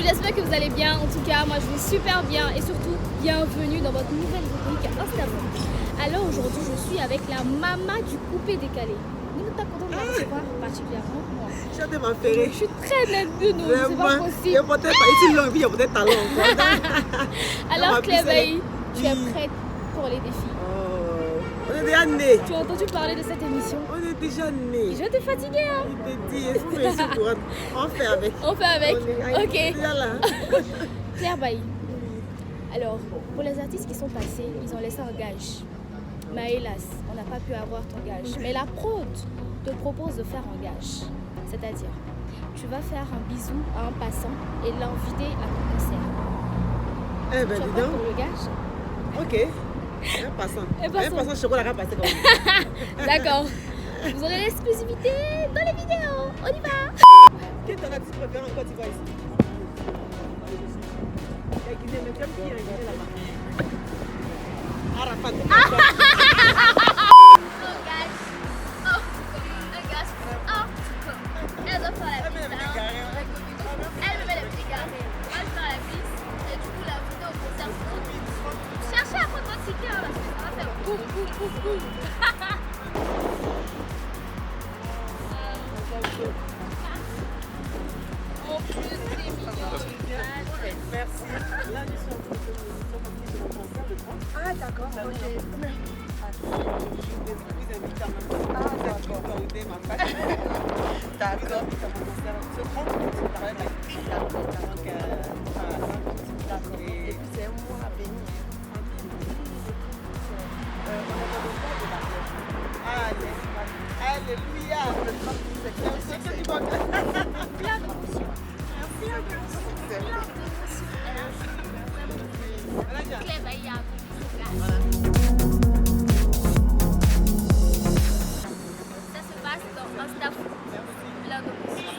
j'espère que vous allez bien. En tout cas, moi je vais super bien et surtout bienvenue dans votre nouvelle rubrique Instagram. Alors aujourd'hui, je suis avec la maman du coupé décalé. Nous sommes contents de la recevoir particulièrement moi. Je m'en ferai. Je suis très nette de nous, c'est pas possible. Il y a peut-être pas ici long, il y a peut-être talent encore. Alors Claire Bailly, tu es prête pour les défis? On est déjà nés. Tu as entendu parler de cette émission? On est déjà nés. Je te fatiguer hein. Il te dit, est-ce que je suis courante? On fait avec. On fait avec. Ok. Déjà là. Claire Bailly. Alors, pour les artistes qui sont passés, ils ont laissé un gage. Mais hélas, on n'a pas pu avoir ton gage. Mais la prod te propose de faire un gage. C'est-à-dire, tu vas faire un bisou à un passant et l'inviter à ton concert. Eh ben, Tu es dis prête donc. pour le gage? Ok. Un passant. Un passant chocolat va passer comme ça. D'accord. Vous aurez l'exclusivité dans les vidéos. On y va. Quel est ton artiste préféré quand tu vas ici? Il y a Guinée, mais comme qui est Guinée là-bas? Arafat. Elle doit faire la piste. Elle me met les petits carrés. Moi je fais la piste. Et du coup la vidéo au concert. Cherchez à prendre votre ticket parce que ça va faire boum boum boum boum. En plus c'est mignon. Merci. Là, je suis en train de mon concert de toi. Ah d'accord, ok. Je vous invite à même. Ah, d'accord. D'accord. Ce 30 minutes, c'est pareil. D'accord. Et puis c'est un mois à béni. Alléluia. C'est ce que tu vois. Plein d'émotions. Plein d'émotions. Claire Bailly a ça se passe dans un staff plein d'émotions.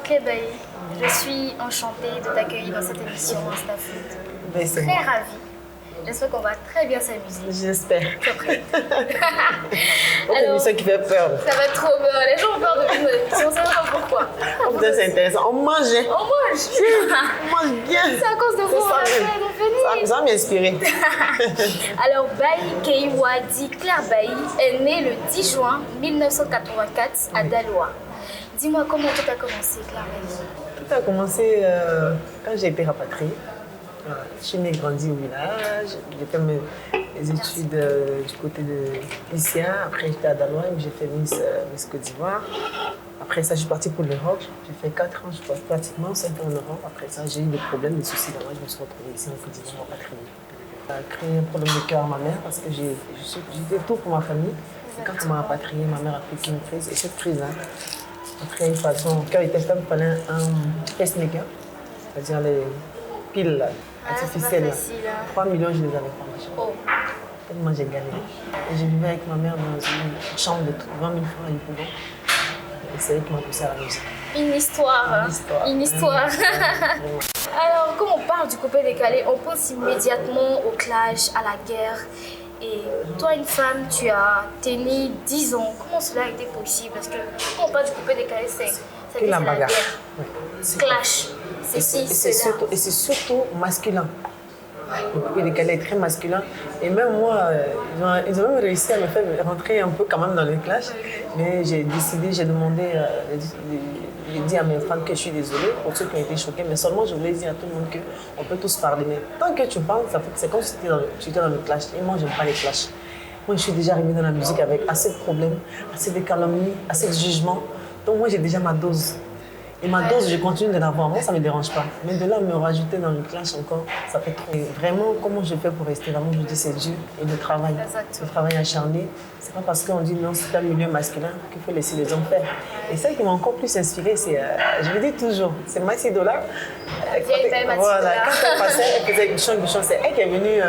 Claire Bailly, je suis enchantée de t'accueillir dans cette émission InstaFood. C'est Très ravie. J'espère qu'on va très bien s'amuser. J'espère. Tu es prête? C'est une émission qui fait peur. Ça va être trop bien. Les gens ont peur de nous, l'émission, on sait pas pourquoi. Oh putain, c'est intéressant. On mangeait. On mange. On mange bien. C'est à cause de vous, on a fait de venir. Ça m'a inspiré. Alors, Bailly Keiwa dit Claire Bailly est née le 10 juin 1984 à Daloa. Dis-moi comment tout a commencé, Claire Bailly. Tout a commencé quand j'ai été rapatriée. Je suis née et grandie au village. J'ai fait mes études du côté de lycéen. Après, j'étais à Daloa où j'ai fait Miss Côte d'Ivoire. Après ça, je suis partie pour l'Europe. J'ai fait 4 ans, je crois, pratiquement 5 ans en Europe. Après ça, j'ai eu des problèmes, des soucis là-bas. Je me suis retrouvée ici en Côte d'Ivoire rapatriée. Ça a créé un problème de cœur à ma mère parce que j'ai fait tout pour ma famille. Et quand on m'a rapatriée, ma mère a pris une crise. Et cette crise-là, après, son cœur était faible, il fallait un pacemaker, c'est-à-dire les piles artificielles. 3 millions, je les avais pas, machin. Oh. Tellement j'ai galéré. Et je vivais avec ma mère dans une chambre de 20 000 francs à Yopougon. Et c'est elle qui m'a poussée à la musique. Une histoire. Une histoire. Alors, quand on parle du coupé décalé, on pense immédiatement au clash, à la guerre. Et toi, une femme, tu as tenu 10 ans. Comment cela a été possible? Parce que quand on parle du coupé décalé, c'est la la bagarre. guerre. Ouais. Clash. C'est c'est surtout masculin. Le coupé décalé est très masculin. Et même moi, ils ont même réussi à me faire rentrer un peu quand même dans le clash. Mais j'ai décidé, j'ai demandé, j'ai dit à mes fans que je suis désolée pour ceux qui ont été choqués. Mais seulement, je voulais dire à tout le monde qu'on peut tous parler. Mais tant que tu parles, c'est comme si tu étais dans le clash. Et moi, je n'aime pas les clashs. Moi, je suis déjà arrivée dans la musique avec assez de problèmes, assez de calomnies, assez de jugements. Donc moi, j'ai déjà ma dose. Et ma dose, je continue de l'avoir. Moi, ça ne me dérange pas. Mais de là, me rajouter dans le clash encore, ça fait trop. Et vraiment, comment je fais pour rester vraiment, je dis c'est Dieu et le travail. Exactement. Le travail acharné. C'est pas parce qu'on dit non, c'est un milieu masculin qu'il faut laisser les hommes faire. Et celle qui m'a encore plus inspirée, c'est, je le dis toujours, c'est Mathilde Dola. Voilà, quand elle passait, elle faisait Guichon. C'est elle qui est venue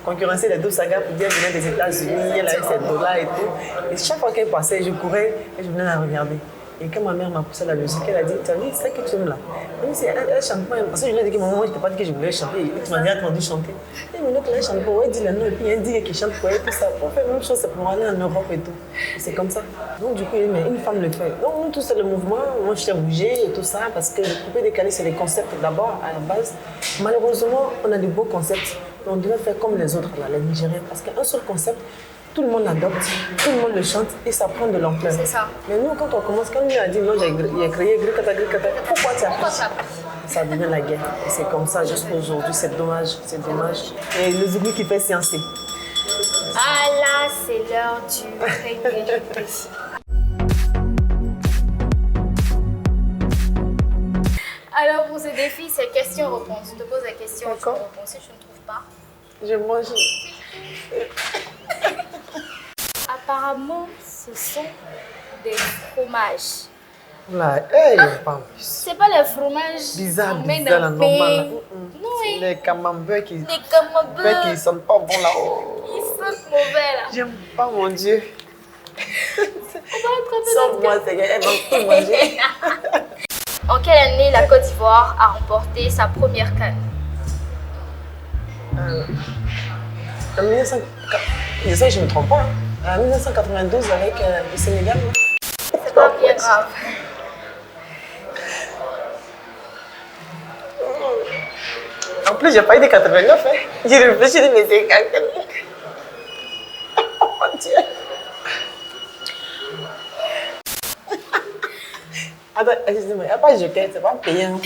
concurrencer les deux sagas pour dire qu'elle venait des États-Unis, elle avait cette Dola et tout. Et chaque fois qu'elle passait, je courais et je venais la regarder. Et quand ma mère m'a poussé à la musique, elle a dit, tu as dit, c'est ça que tu aimes là. Même si elle chante pas, parce que je lui ai dit que maman, je t'ai pas dit que je voulais chanter. Et tu m'as déjà entendu chanter. Et mais l'autre, elle chante pas, elle dit les noms, et puis elle dit qu'elle chante quoi, et tout ça. On fait la même chose, c'est pour aller en Europe et tout. C'est comme ça. Donc du coup, mais une femme le fait. Donc nous, tout c'est le mouvement, moi je t'ai bougé et tout ça, parce que le coupé décalé, c'est les concepts d'abord, à la base. Malheureusement, on a des beaux concepts, mais on devait faire comme les autres, là, les Nigériens, parce qu'un seul concept, tout le monde l'adopte, tout le monde le chante et ça prend de l'ampleur. C'est ça. Mais nous, quand on commence, quand lui a dit non, il a créé Grikata, pourquoi tu as Pourquoi fait ça? ça devient la guerre. Et c'est comme ça jusqu'à aujourd'hui, c'est dommage, c'est dommage. Et le Zouglou qui fait sciencer. Ah là, c'est l'heure du premier défi. Alors pour ce défi, c'est question-réponse. Je te pose la question, tu me réponds. Si tu ne trouves pas. Je mange. Apparemment, ce sont des fromages. Là, hey, pas C'est pas les fromages bizarre, qu'on met bizarre, dans la le normale. pain. Non, C'est oui. les camemberts qui Les camemberts, qui sont pas bons là-haut. ils sentent mauvais là. J'aime pas, mon Dieu. On va attraper Sans notre moi, c'est qu'elle va tout manger. En quelle année la Côte d'Ivoire a remporté sa première CAN? En 1900, je ne me trompe pas. En 1992 avec le Sénégal. C'est pas bien grave. En plus, j'ai pas eu de 89. Hein. J'ai réfléchi, j'ai dit, mais c'est quand oh mon Dieu. Attends, excusez-moi, il n'y a pas de joker, c'est pas payant.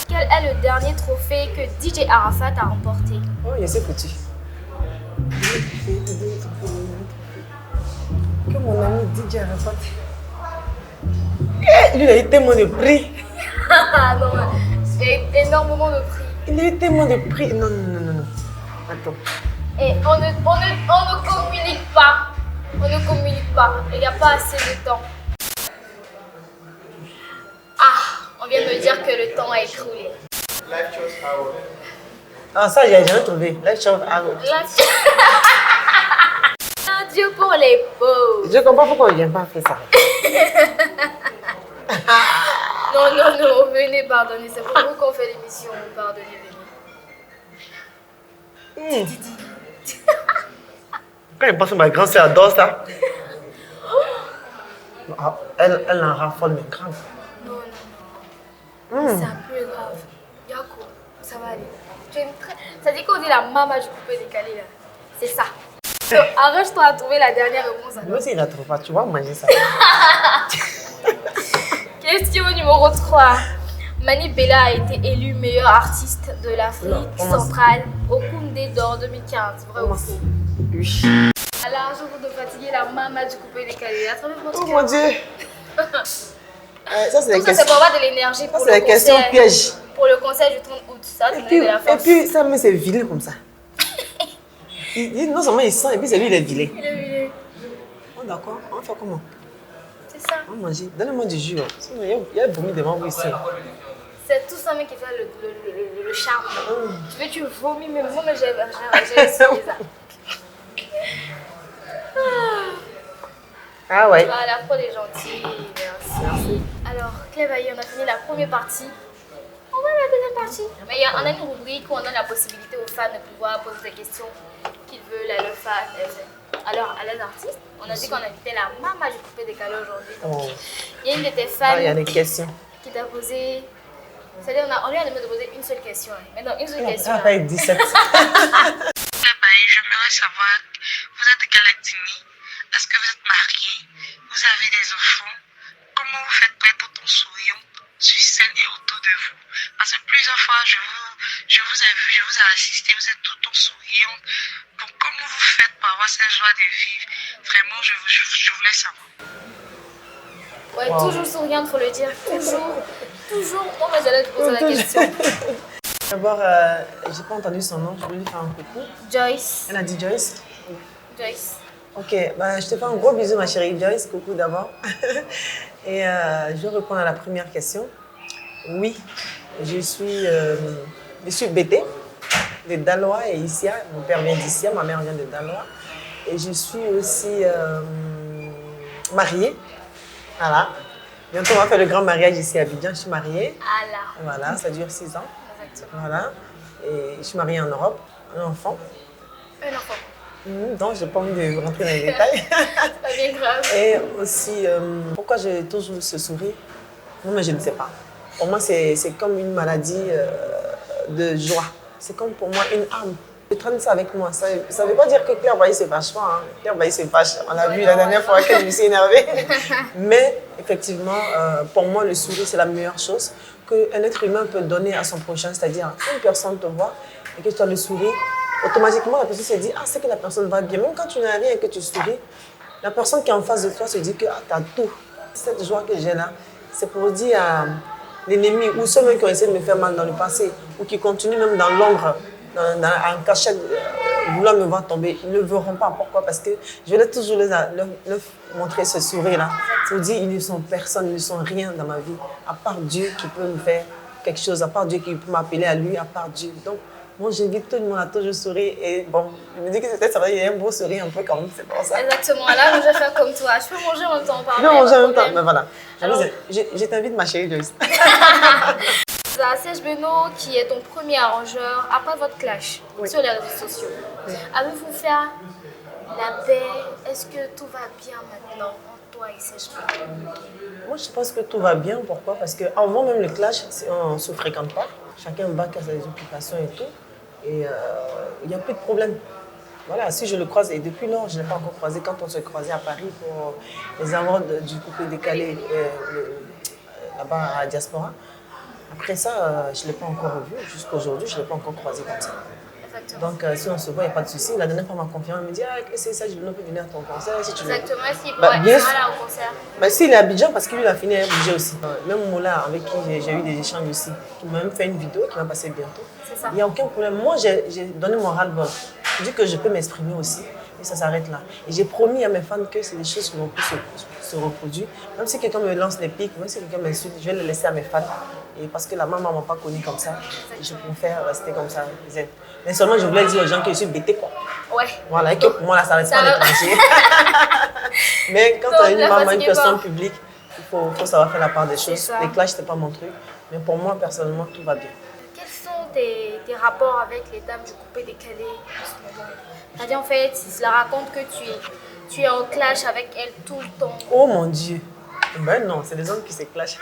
Quel est le dernier trophée que DJ Arafat a remporté? Oh, il s'est foutu. Que mon ami DJ Arafat. Lui, il a eu tellement de prix. Ah non, c'est énormément de prix. Il a eu tellement de prix. Non, non, non, non, non. Attends. Et on ne communique pas. On ne communique pas. Il n'y a pas assez de temps. Ah, on vient de me dire que le temps a écroulé. Ah, ça, j'ai jamais trouvé. Let's show out. Adieu pour les pauvres. Je comprends pourquoi il vient pas faire ça. Non, non, non, venez pardonner. C'est pour vous qu'on fait l'émission. Pardonnez, venez. Quand je pense que ma grand-sœur adore ça. Ah, elle en raffole, mais grave. Non, non, non. C'est un peu grave. Yako, ça va aller. Tu es très... Ça dit qu'on dit la maman du coupé décalé là. C'est ça. Donc, arrange-toi à trouver la dernière réponse. Moi aussi, il la trouve pas. Tu vas manger ça. Question numéro 3. Mani Bella a été élu meilleur artiste de l'Afrique centrale au Koundé d'or 2015. Vrai ou faux? Oui. À l'argent pour te fatiguer, la maman du coupé décalé. Attrapez votre Oh cœur. mon Dieu. Ça, c'est Tout ça, c'est pour avoir de l'énergie pour, c'est la question piège. pour le concert du 30 août. Ça, tu Et de la force. puis, ça, mais c'est vilain comme ça. Non seulement il sent, et puis c'est lui, il est vilain. Il est vilain. Oh, d'accord. On va faire comment? C'est ça. On va manger. Donnez-moi du jus. Sinon, il y a vomi de membres ici. C'est tout ça même qui fait le charme. Tu veux, tu vomis, mais moi, j'ai essayé ça. Ah ouais. Ah, la prod est gentille. Merci. Alors, Clévaille, on a fini la première partie. On va à la deuxième partie. Mais on a une rubrique où on donne la possibilité aux fans de pouvoir poser des questions qu'ils veulent à leurs fans. Alors, à leurs artistes, on a dit qu'on invitait la maman du coupé décalé aujourd'hui. Oh. Il y a une de tes fans Il y a des questions. qui t'a posé. C'est-à-dire, on lui a demandé de poser une seule question. Mais non, une seule question. Ah, là. 17. J'aimerais savoir, vous êtes de quelle ethnie? Est-ce que vous êtes marié? Vous avez des enfants? Comment vous faites pour être autant souriante sur scène et autour de vous? Parce que plusieurs fois, je vous ai vu, je vous ai assisté, vous êtes tout le temps souriante. Donc, comment vous faites pour avoir cette joie de vivre? Vraiment, je voulais savoir. Ouais, toujours souriante, faut le dire. Toujours. Toujours. Non, mais j'allais te poser la question. D'abord, j'ai pas entendu son nom, je vais lui faire un coucou. Joyce. Elle a dit Joyce. Joyce. Ok, bah, je te fais un gros bisou, ma chérie Joyce. Coucou d'abord. Et je vais répondre à la première question. Oui, je suis Bété, de Daloa et Issia. Mon père vient d'Issia, ma mère vient de Daloa. Et je suis aussi mariée. Voilà. Bientôt, on va faire le grand mariage ici à Abidjan. Je suis mariée. Ah là. Voilà, ça dure 6 ans. Exactement. Voilà. Et je suis mariée en Europe, un enfant. Un enfant. Donc, je n'ai pas envie de rentrer dans les détails. Pas bien grave. Et aussi, pourquoi j'ai toujours ce sourire? Non, mais je ne sais pas. Pour moi, c'est comme une maladie de joie. C'est comme pour moi une âme. Je traîne ça avec moi. Ça ne veut pas dire que Claire Bailly se fâche pas. Hein. Claire Bailly se fâche. On l'a vu la dernière fois que je me suis énervée. Mais effectivement, pour moi, le sourire, c'est la meilleure chose qu'un être humain peut donner à son prochain. C'est-à-dire, quand une personne te voit et que tu as le sourire, automatiquement, la personne se dit, ah, c'est que la personne va bien. Même quand tu n'as rien et que tu souris, la personne qui est en face de toi se dit que ah, tu as tout. Cette joie que j'ai là, c'est pour dire à l'ennemi ou ceux qui ont essayé de me faire mal dans le passé ou qui continuent même dans l'ombre, en cachette, vouloir me voir tomber, ils ne le verront pas. Pourquoi? Parce que je vais toujours leur montrer ce sourire-là. Pour dire ils ne sont personne, ils ne sont rien dans ma vie, à part Dieu qui peut me faire quelque chose, à part Dieu qui peut m'appeler à lui, à part Dieu. Donc, moi, j'invite tout le monde à toujours sourire. Et bon, je me dis que peut-être ça va y avoir un beau sourire un peu quand même, c'est pour ça. Exactement. Là, je vais faire comme toi. Je peux manger en même temps. Je peux manger en même temps, mais voilà. Alors, je t'invite, ma chérie Joyce. Serge Beno, qui est ton premier arrangeur, après votre clash sur les réseaux sociaux, avez-vous fait la paix? Est-ce que tout va bien maintenant entre toi et Serge Beno? Moi, je pense que tout va bien. Pourquoi? Parce qu'avant même le clash, on ne se fréquente pas. Chacun va à ses occupations et tout. Et il n'y a plus de problème. Voilà, si je le croise, et depuis lors, je ne l'ai pas encore croisé, quand on se croisait à Paris pour les awards du coupé décalé là-bas à la diaspora. Après ça, je ne l'ai pas encore revu. Jusqu'aujourd'hui, je ne l'ai pas encore croisé comme ça. Exactement. Donc, si on se voit, il n'y a pas de souci. La dernière fois, ma confiance me dit, ah, que c'est ça, je peux venir à ton concert si tu veux. Exactement. Est-ce qu'il bien sera là au concert? S'il est à Abidjan, parce qu'il a fini à Abidjan aussi. Même Moula, avec qui j'ai eu des échanges aussi, qui m'a même fait une vidéo qui va passer bientôt. C'est ça. Il n'y a aucun problème. Moi, j'ai donné mon ras-le-bol. Je dis que je peux m'exprimer aussi. Et ça s'arrête là. Et j'ai promis à mes fans que c'est des choses qui vont plus se reproduire. Même si quelqu'un me lance des pics, même si quelqu'un m'insulte, je vais le laisser à mes fans. Et parce que la maman ne m'a pas connue comme ça, je préfère rester comme ça, zen. Mais seulement, je voulais dire aux gens que je suis bêtée, quoi. Ouais. Voilà, et que pour moi, là, ça reste pas d'étranger. Mais quand tu as une maman, une personne publique, il faut savoir faire la part des choses. Les clashs, ce n'est pas mon truc. Mais pour moi, personnellement, tout va bien. Quels sont tes rapports avec les dames du coupé décalé en ce moment? C'est-à-dire, en fait, cela raconte que tu es en clash avec elles tout le temps. Oh mon Dieu! Ben non, c'est des hommes qui se clashent.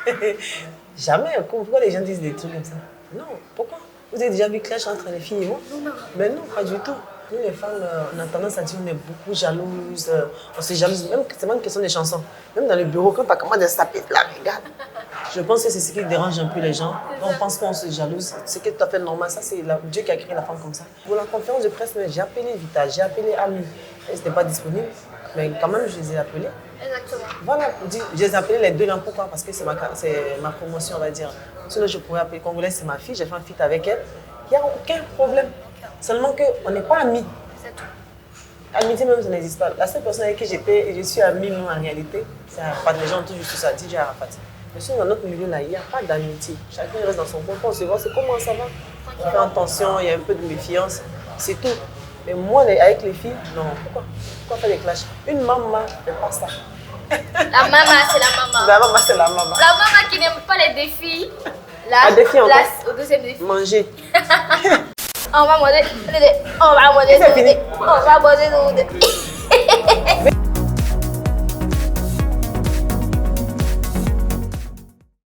Jamais. Pourquoi les gens disent des trucs comme ça? Non, pourquoi? Vous avez déjà vu clash entre les filles et moi? Non. Ben non, pas du tout. Nous, les femmes, on a tendance à dire qu'on est beaucoup jalouses, on se jalouse. C'est même une question des chansons. Même dans le bureau, quand tu as commencé à se taper, là, regarde. Je pense que c'est ce qui dérange un peu les gens. On pense qu'on se jalouse. C'est tout à fait normal. Ça, c'est Dieu qui a créé la femme comme ça. Pour la conférence de presse, j'ai appelé Vita, j'ai appelé Ami. Elles n'étaient pas disponibles. Mais quand même, je les ai appelés. Exactement. Voilà, je les ai appelés les deux là. Pourquoi? Parce que c'est ma promotion, on va dire. Sinon, je pourrais appeler Congolaise, c'est ma fille. J'ai fait un feat avec elle. Il n'y a aucun problème. Seulement qu'on n'est pas amis. C'est tout. Amitié même, ça n'existe pas. La seule personne avec qui j'étais, et je suis amie même en réalité, c'est Arafat. Les gens ont toujours ça, DJ Arafat. Mais sinon, dans notre milieu là, il n'y a pas d'amitié. Chacun reste dans son coin. On se voit, c'est comment ça va. On fait attention, il y a un peu de méfiance. C'est tout. Mais moi, avec les filles, non. Pourquoi faire des clashs? Une maman ne fait pas ça. La maman, c'est la maman. La maman, c'est la maman. La maman qui n'aime pas les défis. La défi place au deuxième défi. Manger. On va manger. On va manger. On va manger.